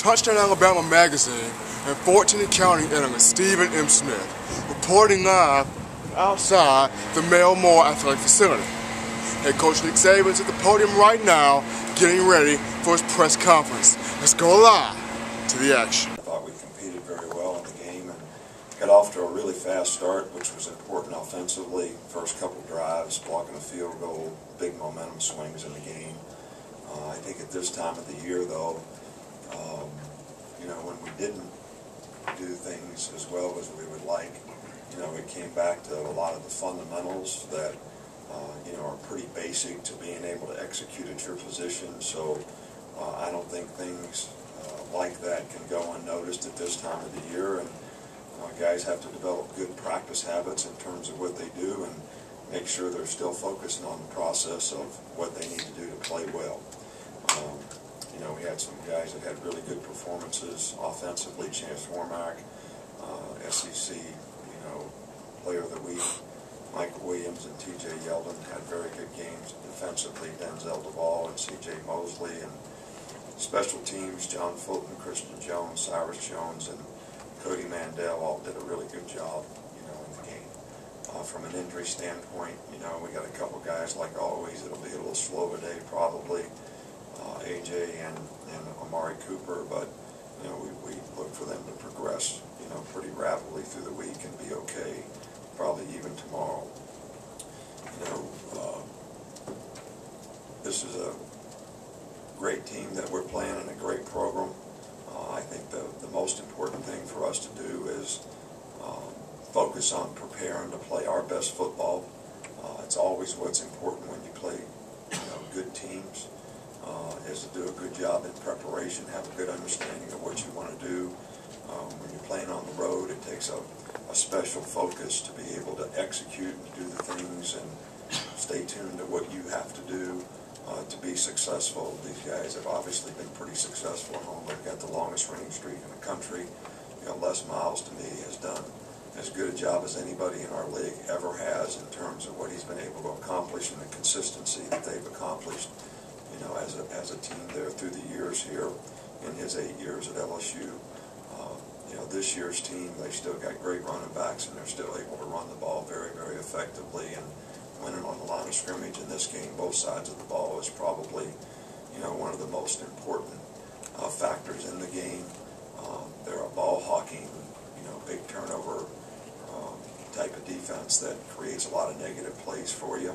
Touchdown Alabama magazine and 14 and counting editor Stephen M. Smith, reporting live outside the Mel Moore Athletic Facility. Head Coach Nick Saban's at the podium right now, getting ready for his press conference. Let's go live to the action. I thought we competed very well in the game and got off to a really fast start, which was important offensively. First couple drives, blocking a field goal, big momentum swings in the game. I think at this time of the year, though, when we didn't do things as well as we would like, it came back to a lot of the fundamentals that, are pretty basic to being able to execute at your position. So I don't think things like that can go unnoticed at this time of the year. And guys have to develop good practice habits in terms of what they do and make sure they're still focusing on the process of what they need to do to play well. We had some guys that had really good performances offensively. Chance Warmack, SEC, Player of the Week. Michael Williams and T.J. Yeldon had very good games defensively. Denzel Duvall and C.J. Mosley, and special teams, John Fulton, Christian Jones, Cyrus Jones, and Cody Mandel all did a really good job, in the game. From an injury standpoint, we got a couple guys, like always. It'll be a little slow today, probably. AJ and Amari Cooper, but we look for them to progress pretty rapidly through the week and be okay, probably even tomorrow. This is a great team that we're playing and a great program. I think the most important thing for us to do is focus on preparing to play our best football. It's always what's important when you play good teams. Is to do a good job in preparation, have a good understanding of what you want to do. When you're playing on the road, it takes a special focus to be able to execute and do the things and stay tuned to what you have to do to be successful. These guys have obviously been pretty successful at home. They've got the longest winning streak in the country. Les Miles, to me, has done as good a job as anybody in our league ever has in terms of what he's been able to accomplish and the consistency that they've accomplished as a team there through the years here in his 8 years at LSU. This year's team, they still got great running backs, and they're still able to run the ball very, very effectively. And winning on the line of scrimmage in this game, both sides of the ball, is probably, one of the most important factors in the game. They're a ball hawking, big turnover type of defense that creates a lot of negative plays for you.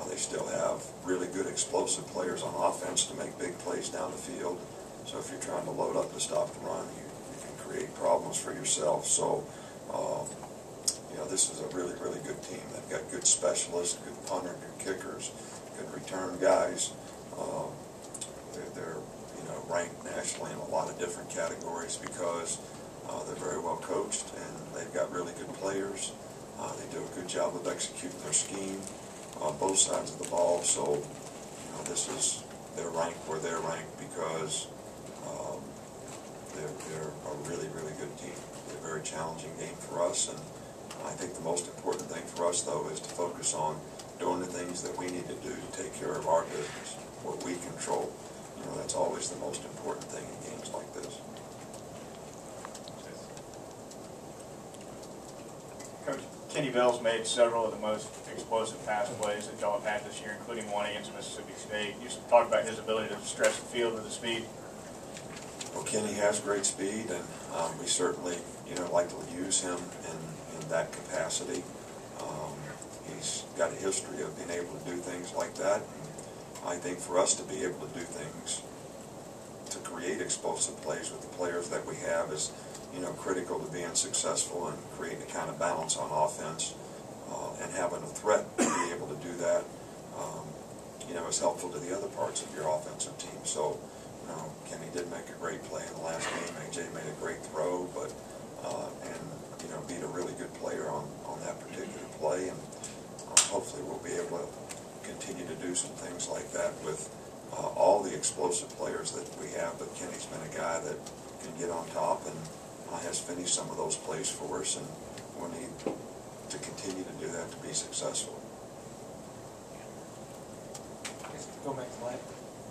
They still have really good explosive players on offense to make big plays down the field. So if you're trying to load up to stop the run, you can create problems for yourself. So, this is a really, really good team. They've got good specialists, good punter, good kickers, good return guys. They're ranked nationally in a lot of different categories because they're very well coached and they've got really good players. They do a good job of executing their scheme on both sides of the ball. So, they're ranked where they're ranked because they're a really, really good team. It's a very challenging game for us, and I think the most important thing for us, though, is to focus on doing the things that we need to do to take care of our business, what we control. That's always the most important thing in games like this. Coach, Kenny Bell's made several of the most explosive pass plays that y'all have had this year, including one against Mississippi State. You talk about his ability to stretch the field with his speed. Well, Kenny has great speed, and we certainly, like to use him in that capacity. He's got a history of being able to do things like that. And I think for us to be able to do things to create explosive plays with the players that we have is critical to being successful and creating a kind of balance on offense, and having a threat to be able to do that, is helpful to the other parts of your offensive team. So, Kenny did make a great play in the last game. AJ made a great throw, but beat a really good player on that particular play, and hopefully we'll be able to continue to do some things like that with all the explosive players that we have. But Kenny's been a guy that can get on top and has finished some of those plays for us, and we'll need to continue to do that to be successful. Go back to life.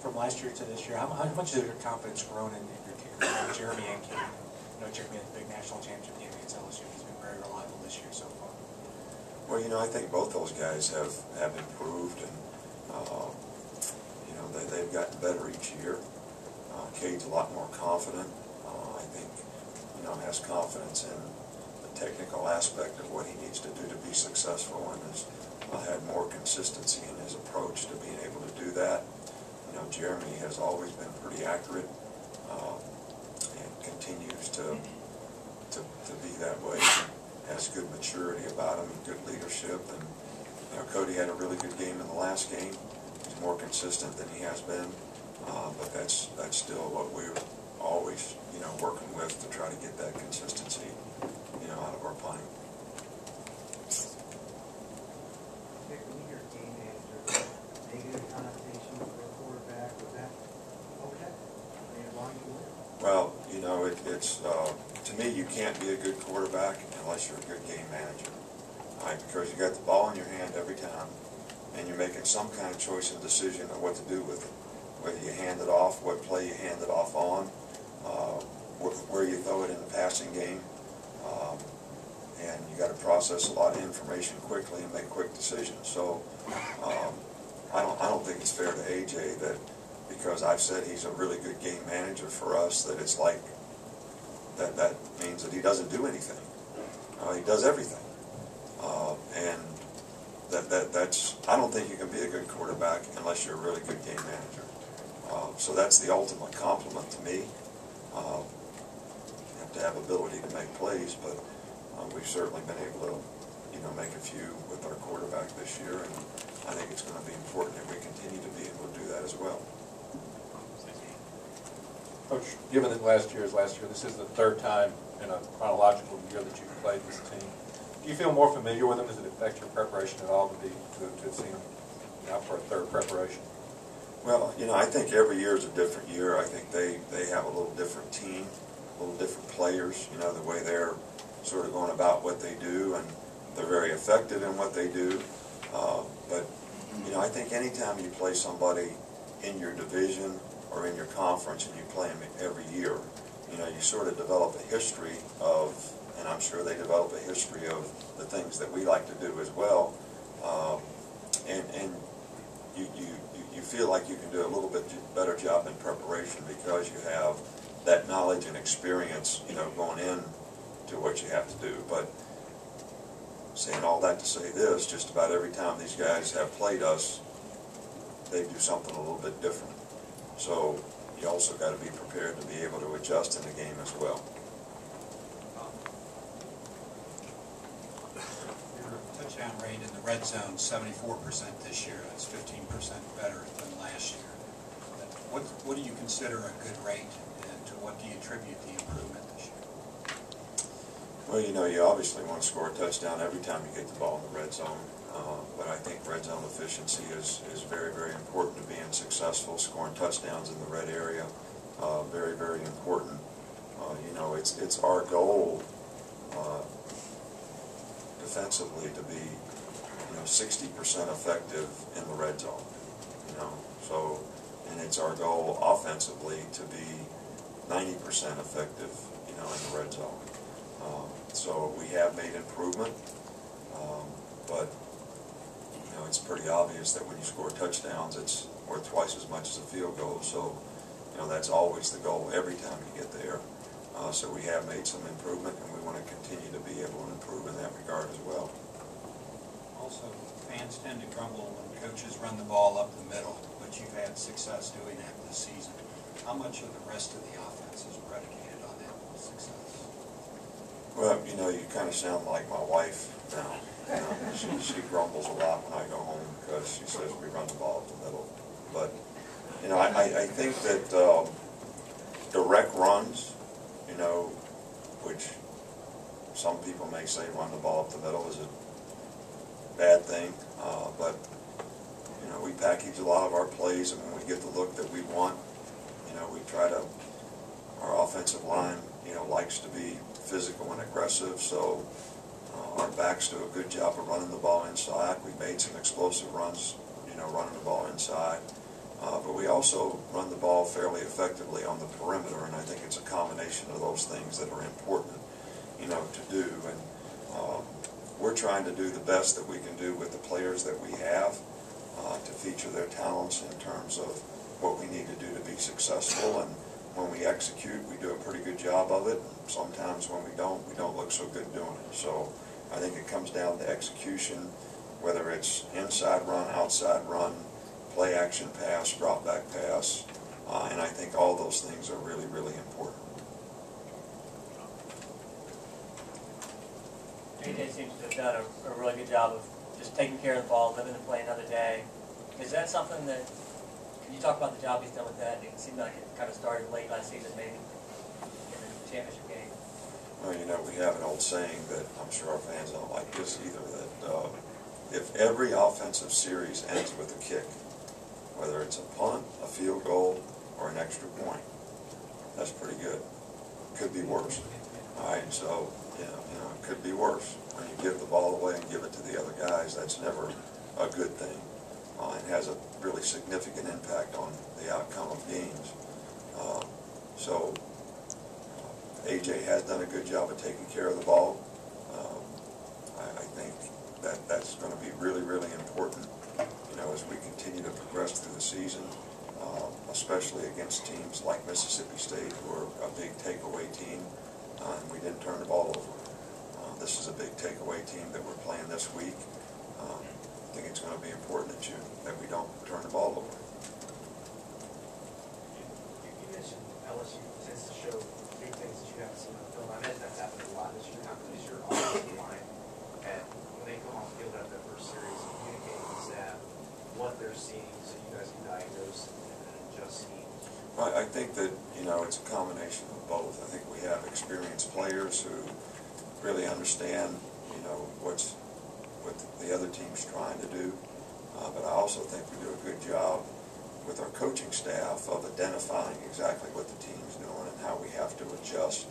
from last year to this year, how much has your confidence grown in your kicker, Jeremy and Kate? You know, Jeremy had the big national championship game against LSU. He's been very reliable this year so far. Well, you know, I think both those guys have improved, and you know, they've gotten better each year. Cade's a lot more confident. I think, you know, has confidence in the technical aspect of what he needs to do to be successful, and has had more consistency in his approach to being able to do that. You know, Jeremy has always been pretty accurate, and continues to be that way. Has good maturity about him and good leadership, and you know, Cody had a really good game in the last game. He's more consistent than he has been, but that's still what we're always, you know, working with to try to get that consistency, you know, out of our punting. When you hear game manager, negative connotation for a quarterback, was that okay? I mean, as long as you win. Well, you know, it's to me, you can't be a good quarterback unless you're a good game manager, right? Because you got the ball in your hand every time, and you're making some kind of choice and decision of what to do with it. Whether you hand it off, what play you hand it off on, where you throw it in the passing game, and you got to process a lot of information quickly and make quick decisions. So I don't think it's fair to AJ that because I've said he's a really good game manager for us that it's like that means that he doesn't do anything. He does everything, and that's I don't think you can be a good quarterback unless you're a really good game manager. So that's the ultimate compliment to me. You have to have ability to make plays, but we've certainly been able to, you know, make a few with our quarterback this year, and I think it's going to be important that we continue to be able to do that as well. Coach, given that last year, this is the third time in a chronological year that you've played this team. Do you feel more familiar with them? Does it affect your preparation at all to have seen them out for a third preparation? Well, you know, I think every year is a different year. I think they have a little different team, a little different players, you know, the way they're sort of going about what they do, and they're very effective in what they do. But, you know, I think anytime you play somebody in your division or in your conference and you play them every year, you know, you sort of develop a history of, and I'm sure they develop a history of the things that we like to do as well. And you feel like you can do a little bit better job in preparation because you have that knowledge and experience, you know, going in to what you have to do. But saying all that to say this, just about every time these guys have played us, they do something a little bit different. So you also got to be prepared to be able to adjust in the game as well. Your touchdown rate in the red zone, 74% this year. That's 15% better than last year. What do you consider a good rate, and to what do you attribute the improvement this year? Well, you know, you obviously want to score a touchdown every time you get the ball in the red zone. But I think red zone efficiency is very, very important to being successful. Scoring touchdowns in the red area, very, very important. You know, it's our goal defensively to be, you know, 60% effective in the red zone. You know, so, and it's our goal offensively to be 90% effective, you know, in the red zone. So we have made improvement, but you know, it's pretty obvious that when you score touchdowns, it's worth twice as much as a field goal. So, you know, that's always the goal every time you get there. So we have made some improvement, and we want to continue to be able to improve in that regard as well. Also, fans tend to grumble when coaches run the ball up the middle, but you've had success doing that this season. How much of the rest of the offense is predicated on that success? Well, you know, you kind of sound like my wife now. You know, she grumbles a lot when I go home because she says we run the ball up the middle. But, you know, I think that direct runs, you know, which some people may say run the ball up the middle is a bad thing. But, you know, we package a lot of our plays, and when we get the look that we want, you know, we try to, our offensive line, you know, likes to be physical and aggressive, so our backs do a good job of running the ball inside. We made some explosive runs, you know, running the ball inside. but we also run the ball fairly effectively on the perimeter, and I think it's a combination of those things that are important, to do. And we're trying to do the best that we can do with the players that we have to feature their talents in terms of what we need to do to be successful. And when we execute, we do a pretty good job of it. Sometimes when we don't look so good doing it. So I think it comes down to execution, whether it's inside run, outside run, play action pass, drop back pass, and I think all those things are really, really important. AJ seems to have done a really good job of just taking care of the ball, living and playing another day. Is that something that, can you talk about the job he's done with that? It seemed like it kind of started late last season, maybe, in the championship game. Well, we have an old saying that I'm sure our fans don't like this either, that if every offensive series ends with a kick, whether it's a punt, a field goal, or an extra point, that's pretty good. Could be worse. All right, so, it could be worse. When you give the ball away and give it to the other guys, that's never a good thing. It has a really significant impact on the outcome of games. AJ has done a good job of taking care of the ball. I think that's going to be really, really important, as we continue to progress through the season, especially against teams like Mississippi State, who are a big takeaway team, and we didn't turn the ball over. This is a big takeaway team that we're playing this week. I think it's going to be important that we don't turn the ball over. You mentioned LSU tends to show big things that you haven't seen on film. I imagine that's happened a lot this year. How good is your offensive line at, when they come off the field after that first series, communicating with staff what they're seeing so you guys can diagnose and adjust schemes? I think that, it's a combination of both. I think we have experienced players who really understand, what the other team's trying to do. But I also think we do a good job with our coaching staff of identifying exactly what the team's doing and how we have to adjust,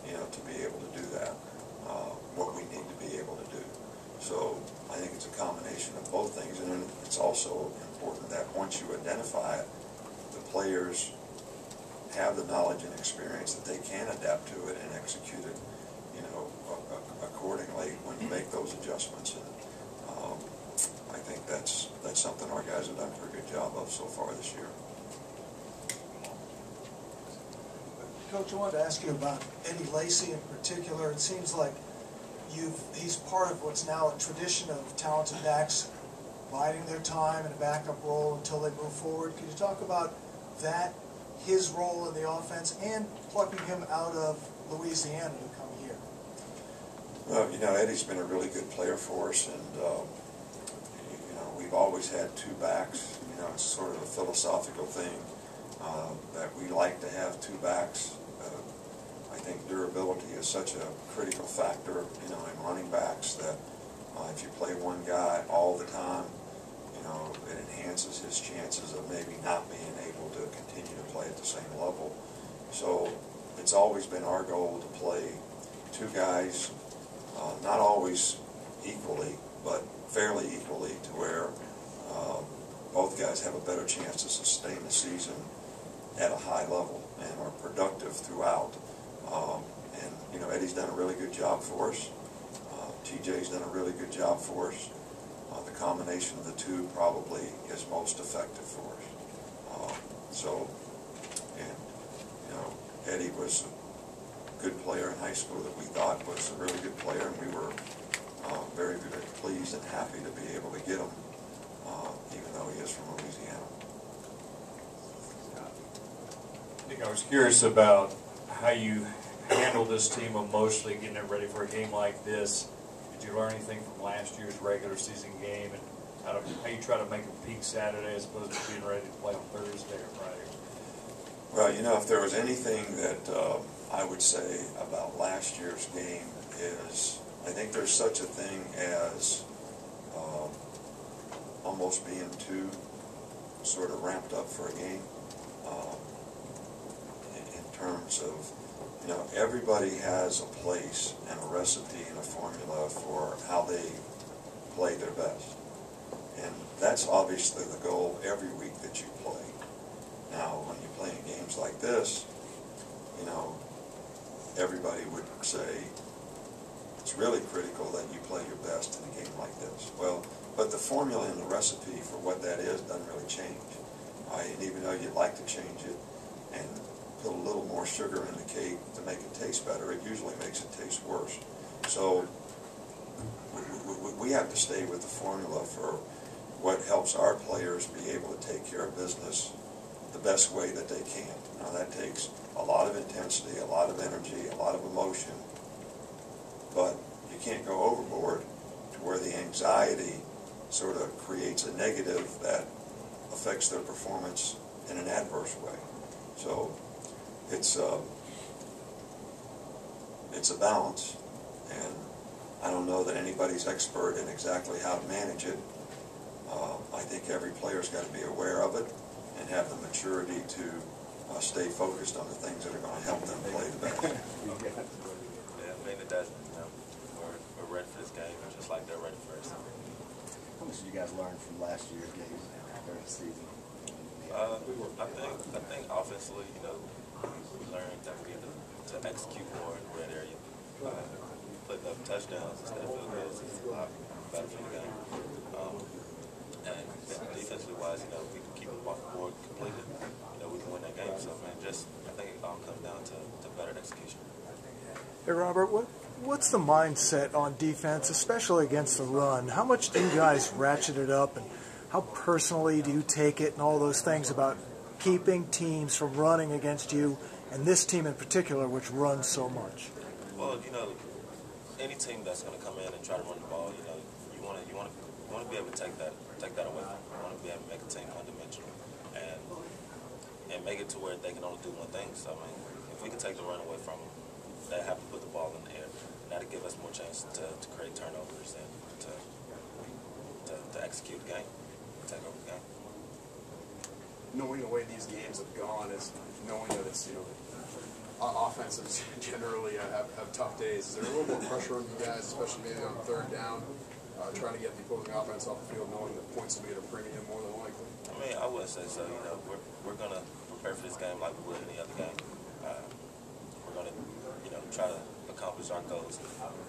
to be able to do that, what we need to be able to do. So I think it's a combination of both things, and then it's also important that once you identify it, the players have the knowledge and experience that they can adapt to it and execute it, accordingly when you make those adjustments. And I think that's something our guys have done a pretty good job of so far this year. Coach, I wanted to ask you about Eddie Lacy in particular. It seems like he's part of what's now a tradition of talented backs biding their time in a backup role until they move forward. Could you talk about that, his role in the offense, and plucking him out of Louisiana to come here? Well, Eddie's been a really good player for us, and we've always had two backs. It's sort of a philosophical thing that we like to have two backs. I think durability is such a critical factor, in running backs, that if you play one guy all the time, it enhances his chances of maybe not being able to continue to play at the same level. So it's always been our goal to play two guys, not always equally, but fairly equally, to where both guys have a better chance to sustain the season at a high level and are productive throughout. Eddie's done a really good job for us. TJ's done a really good job for us. The combination of the two probably is most effective for us. Eddie was a good player in high school that we thought was a really good player, and we were very, very pleased and happy to be able to get him, even though he is from Louisiana. Nick, I was curious about how you handle this team emotionally, getting it ready for a game like this. Did you learn anything from last year's regular season game, and how you try to make a peak Saturday as opposed to being ready to play on Thursday or Friday? Well, if there was anything that I would say about last year's game is, I think there's such a thing as almost being too sort of ramped up for a game, in terms of, everybody has a place and a recipe and a formula for how they play their best. And that's obviously the goal every week that you play. Now, when you're playing games like this, you know, everybody would say it's really critical that you play your best in a game like this. Well, but the formula and the recipe for what that is doesn't really change. And even though you'd like to change it and put a little more sugar in the cake to make it taste better, it usually makes it taste worse. So we have to stay with the formula for what helps our players be able to take care of business the best way that they can. Now that takes a lot of intensity, a lot of energy, a lot of emotion, but you can't go overboard to where the anxiety sort of creates a negative that affects their performance in an adverse way. So it's a balance, and I don't know that anybody's expert in exactly how to manage it. I think every player's got to be aware of it and have the maturity to stay focused on the things that are going to help them play the best. Yeah, I mean it does. You know, we're ready for this game, just like they're ready for us. How much did you guys learn from last year's game during the season? I think offensively, you know, we learned that we need to execute more in the red area. Putting up touchdowns instead of field goals is a lot better for the game. And defensively wise, you know, we can keep them off the board completely. You know, we can win that game. So, man, I think it all comes down to better execution. Hey, Robert, what's the mindset on defense, especially against the run? How much do you guys ratchet it up, and how personally do you take it and all those things about keeping teams from running against you, and this team in particular, which runs so much? Well, you know, any team that's going to come in and try to run the ball, you know, you want to be able to take that away from them. You want to be able to make a team one-dimensional and make it to where they can only do one thing. So, I mean, if we can take the run away from them, they have to put the ball in the air. And that'll give us more chance to create turnovers and to execute the game, take over the game. Knowing the way these games have gone is knowing that it's, you know, offenses generally have tough days. Is there a little more pressure on you guys, especially maybe on third down, trying to get the opposing offense off the field, knowing that points will be at a premium more than likely? I mean, I would say so. You know, we're going to prepare for this game like we would any other game. We're going to, you know, try to accomplish our goals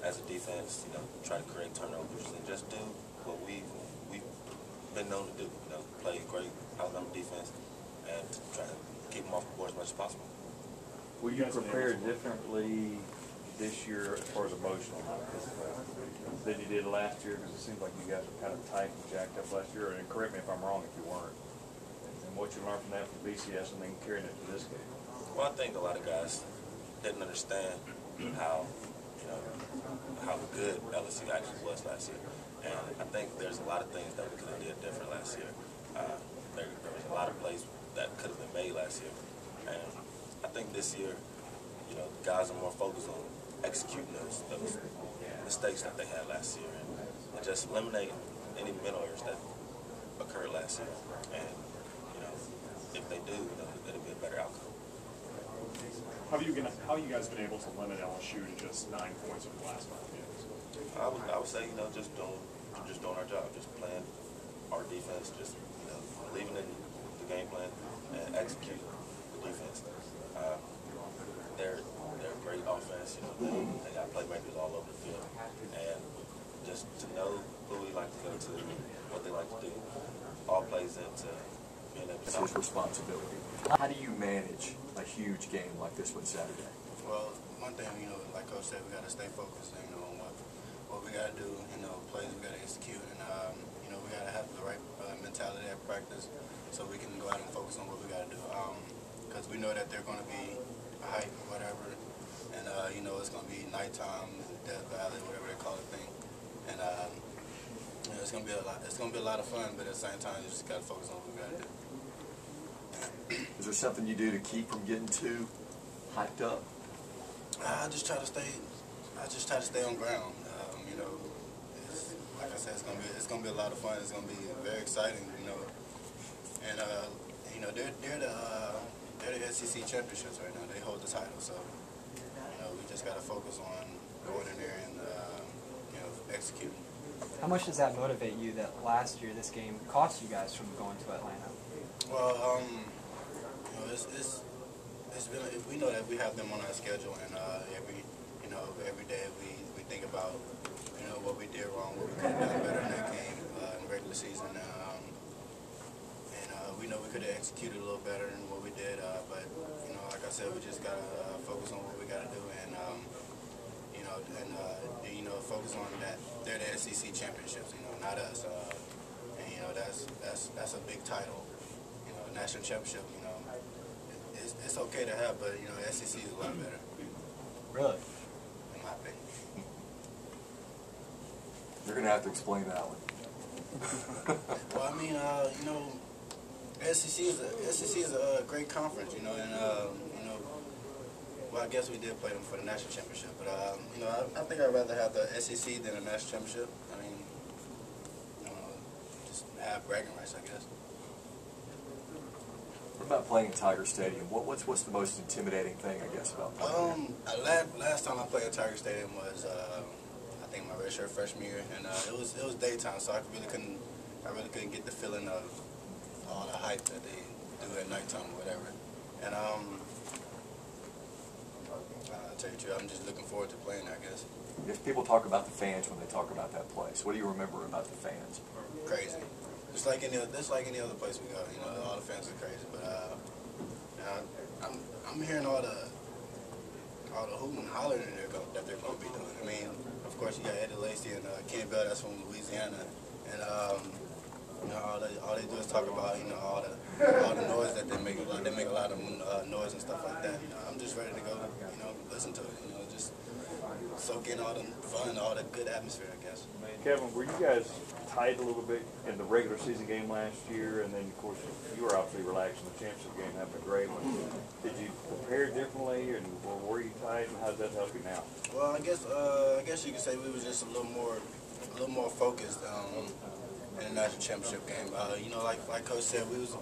as a defense. You know, try to create turnovers and just do what we've been known to do. You know, play great outnumbered defense and try to keep them off the board as much as possible. Will you prepare differently this year as far as emotional than you did last year? Because it seems like you guys were kind of tight and jacked up last year. And correct me if I'm wrong if you weren't. And what you learned from that from BCS and then carrying it to this game. Well, I think a lot of guys didn't understand how good LSU actually was last year. And I think there's a lot of things that we could have did different last year. There was a lot of plays that could have been made last year. And I think this year, you know, guys are more focused on executing those mistakes that they had last year and just eliminate any mental errors that occurred last year. And, you know, if they do, you know, it'll be a better outcome. How have you guys been able to limit LSU to just 9 points over the last 5 games? I would say, you know, just doing our job, just playing our defense, just, you know, believing in the game plan and executing the defense. They're a great offense, you know, they got playmakers all over the field, and just to know who we like to go to, what they like to do, all plays into being able to. It's his responsibility. How do you manage a huge game like this one Saturday? Well, one thing, you know, like Coach said, we got to stay focused, you know, on what we got to do, you know, plays we got to execute, and, you know, we got to have the right mentality at practice so we can go out and focus on what we got to do. Because we know that they're going to be a hike or whatever, and, you know, it's going to be nighttime, Death Valley, whatever they call it thing. And, you know, it's going to be a lot of fun, but at the same time, you just got to focus on what we got to do. Is there something you do to keep from getting too hyped up? I just try to stay on ground. You know, like I said, it's gonna be a lot of fun. It's gonna be very exciting. You know, and you know they're the SEC championships right now. They hold the title, so you know we just gotta focus on going in there and you know executing. How much does that motivate you that last year this game cost you guys from going to Atlanta? Well, it's been, we know that we have them on our schedule, and every day we think about what we did wrong, what we could have done better in that game in the regular season, and we know we could have executed a little better than what we did, but like I said, we just gotta focus on what we gotta do, and focus on that they're the SEC championships, not us, and that's a big title, national championship, it's okay to have, but SEC is a lot better. Really? In my opinion. You're going to have to explain that one. Well, I mean, SEC is a great conference, and well, I guess we did play them for the national championship, but I think I'd rather have the SEC than a national championship. I mean, just have bragging rights, I guess. What about playing in Tiger Stadium? What's the most intimidating thing, I guess, about playing there? Last time I played at Tiger Stadium was I think my redshirt freshman year, and it was daytime, so I really couldn't get the feeling of all the hype that they do at nighttime or whatever. And I'll tell you the truth, I'm just looking forward to playing, I guess. If people talk about the fans when they talk about that place, what do you remember about the fans? Crazy. Just like any other place we go, all the fans are crazy. But I'm hearing all the hooting and hollering that they're going to be doing. I mean, of course you got Eddie Lacy and Kenny Bell, that's from Louisiana, and all they do is talk about all the noise that they make. They make a lot of noise and stuff like that. I'm just ready to go, listen to it. Just soak in all the fun, all the good atmosphere, I guess. Kevin, were you guys tight a little bit in the regular season game last year, and then of course you were obviously relaxed in the championship game, having a great one. Did you prepare differently, and were you tight, and how does that help you now? Well, I guess you could say we was just a little more focused in the national championship game. Like Coach said, we was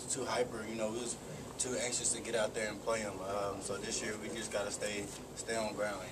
too hyper. We was too anxious to get out there and play them. So this year we just gotta stay on ground.